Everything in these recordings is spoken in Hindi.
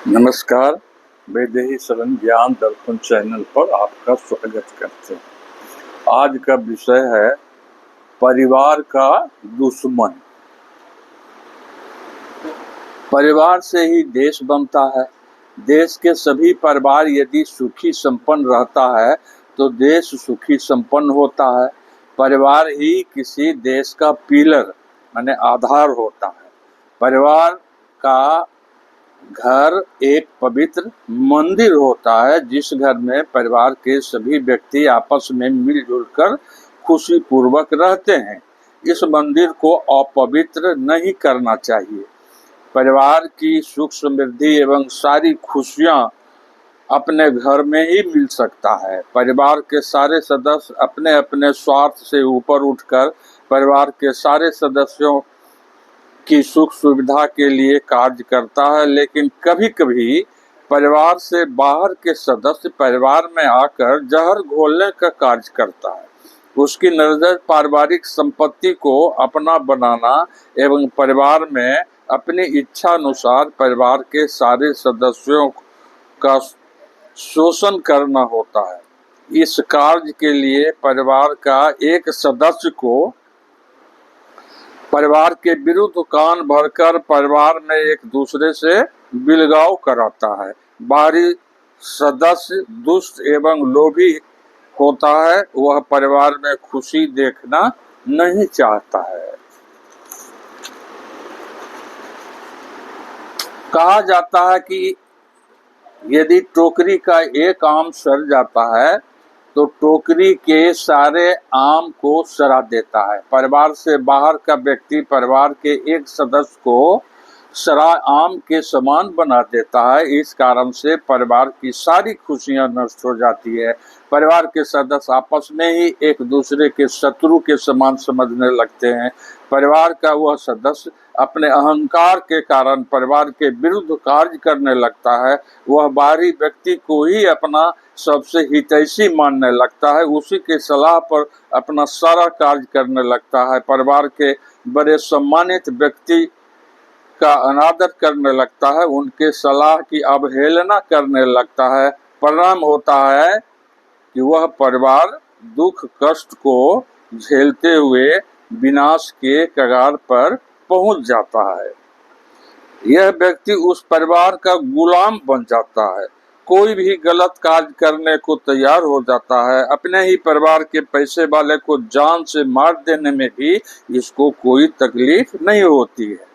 नमस्कार। वैदेही शरण ज्ञान दर्पण चैनल पर आपका स्वागत करते हैं। आज का विषय है परिवार का दुश्मन। परिवार से ही देश बनता है। देश के सभी परिवार यदि सुखी संपन्न रहता है तो देश सुखी संपन्न होता है। परिवार ही किसी देश का पिलर माने आधार होता है। परिवार का घर एक पवित्र मंदिर होता है, जिस घर में परिवार के सभी व्यक्ति आपस में मिलजुल कर खुशी पूर्वक रहते हैं। इस मंदिर को अपवित्र नहीं करना चाहिए। परिवार की सुख समृद्धि एवं सारी खुशियां अपने घर में ही मिल सकता है। परिवार के सारे सदस्य अपने अपने स्वार्थ से ऊपर उठकर परिवार के सारे सदस्यों की सुख सुविधा के लिए कार्य करता है, लेकिन कभी कभी परिवार से बाहर के सदस्य परिवार में आकर जहर घोलने का कार्य करता है। उसकी नजर पारिवारिक संपत्ति को अपना बनाना एवं परिवार में अपनी इच्छा अनुसार परिवार के सारे सदस्यों का शोषण करना होता है। इस कार्य के लिए परिवार का एक सदस्य को परिवार के विरुद्ध कान भरकर परिवार में एक दूसरे से बिलगाव कराता है। बाहरी सदस्य दुष्ट एवं लोभी होता है, वह परिवार में खुशी देखना नहीं चाहता है। कहा जाता है कि यदि टोकरी का एक आम सड़ जाता है तो टोकरी के सारे आम को सड़ा देता है। परिवार से बाहर का व्यक्ति परिवार के एक सदस्य को सड़ा आम के समान बना देता है। इस कारण से परिवार की सारी खुशियां नष्ट हो जाती है। परिवार के सदस्य आपस में ही एक दूसरे के शत्रु के समान समझने लगते हैं। परिवार का वह सदस्य अपने अहंकार के कारण परिवार के विरुद्ध कार्य करने लगता है। वह बाहरी व्यक्ति को ही अपना सबसे हितैषी मानने लगता है, उसी के सलाह पर अपना सारा कार्य करने लगता है। परिवार के बड़े सम्मानित व्यक्ति का अनादर करने लगता है, उनके सलाह की अवहेलना करने लगता है। परिणाम होता है कि वह परिवार दुख कष्ट को झेलते हुए विनाश के कगार पर पहुंच जाता है। यह व्यक्ति उस परिवार का गुलाम बन जाता है, कोई भी गलत कार्य करने को तैयार हो जाता है। अपने ही परिवार के पैसे वाले को जान से मार देने में भी इसको कोई तकलीफ नहीं होती है।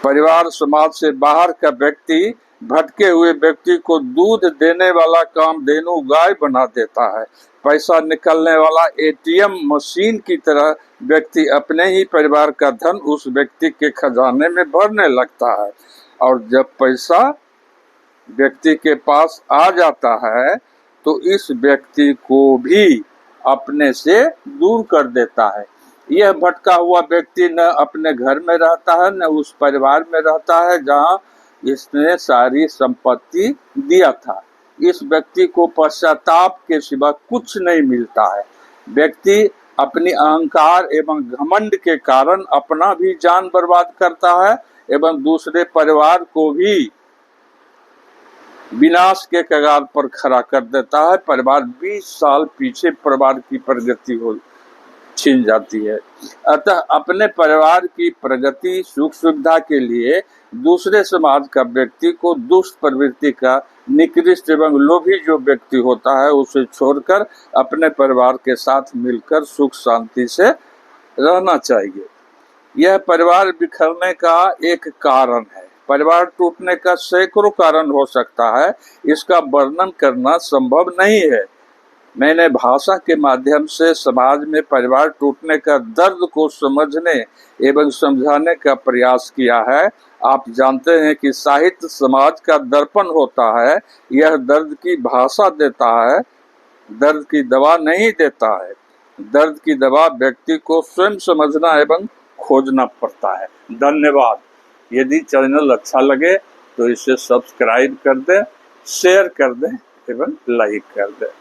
परिवार समाज से बाहर का व्यक्ति भटके हुए व्यक्ति को दूध देने वाला कामधेनु गाय बना देता है। पैसा निकलने वाला एटीएम मशीन की तरह व्यक्ति अपने ही परिवार का धन उस व्यक्ति के खजाने में भरने लगता है, और जब पैसा व्यक्ति के पास आ जाता है तो इस व्यक्ति को भी अपने से दूर कर देता है। यह भटका हुआ व्यक्ति न अपने घर में रहता है न उस परिवार में रहता है जहां इसने सारी संपत्ति दिया था। इस व्यक्ति को पश्चाताप के सिवा कुछ नहीं मिलता है। व्यक्ति अपनी अहंकार एवं घमंड के कारण अपना भी जान बर्बाद करता है एवं दूसरे परिवार को भी विनाश के कगार पर खड़ा कर देता है। परिवार 20 साल पीछे परिवार की प्रगति हो छिन जाती है। अतः अपने परिवार की प्रगति सुख सुविधा के लिए दूसरे समाज का व्यक्ति को दुष्ट प्रवृत्ति का निकृष्ट एवं लोभी जो व्यक्ति होता है उसे छोड़कर अपने परिवार के साथ मिलकर सुख शांति से रहना चाहिए। यह परिवार बिखरने का एक कारण है। परिवार टूटने का सैकड़ों कारण हो सकता है, इसका वर्णन करना संभव नहीं है। मैंने भाषा के माध्यम से समाज में परिवार टूटने का दर्द को समझने एवं समझाने का प्रयास किया है। आप जानते हैं कि साहित्य समाज का दर्पण होता है। यह दर्द की भाषा देता है, दर्द की दवा नहीं देता है। दर्द की दवा व्यक्ति को स्वयं समझना एवं खोजना पड़ता है। धन्यवाद। यदि चैनल अच्छा लगे तो इसे सब्सक्राइब कर दें, शेयर कर दें एवं लाइक कर दें।